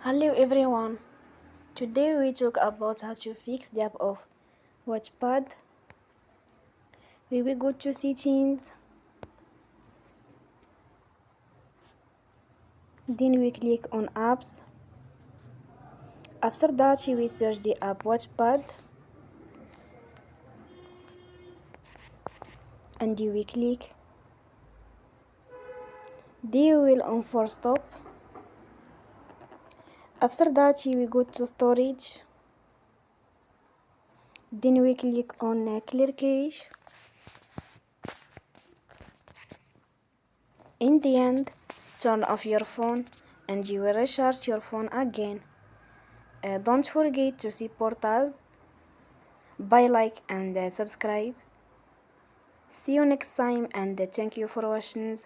Hello everyone. Today we talk about how to fix the app of Wattpad. We will go to settings, then we click on apps. After that we will search the app Wattpad and we click. Then we will on force stop. After that we go to storage. Then we click on clear cache. In the end, turn off your phone and you will recharge your phone again. Don't forget to support us by like and subscribe. See you next time and thank you for watching.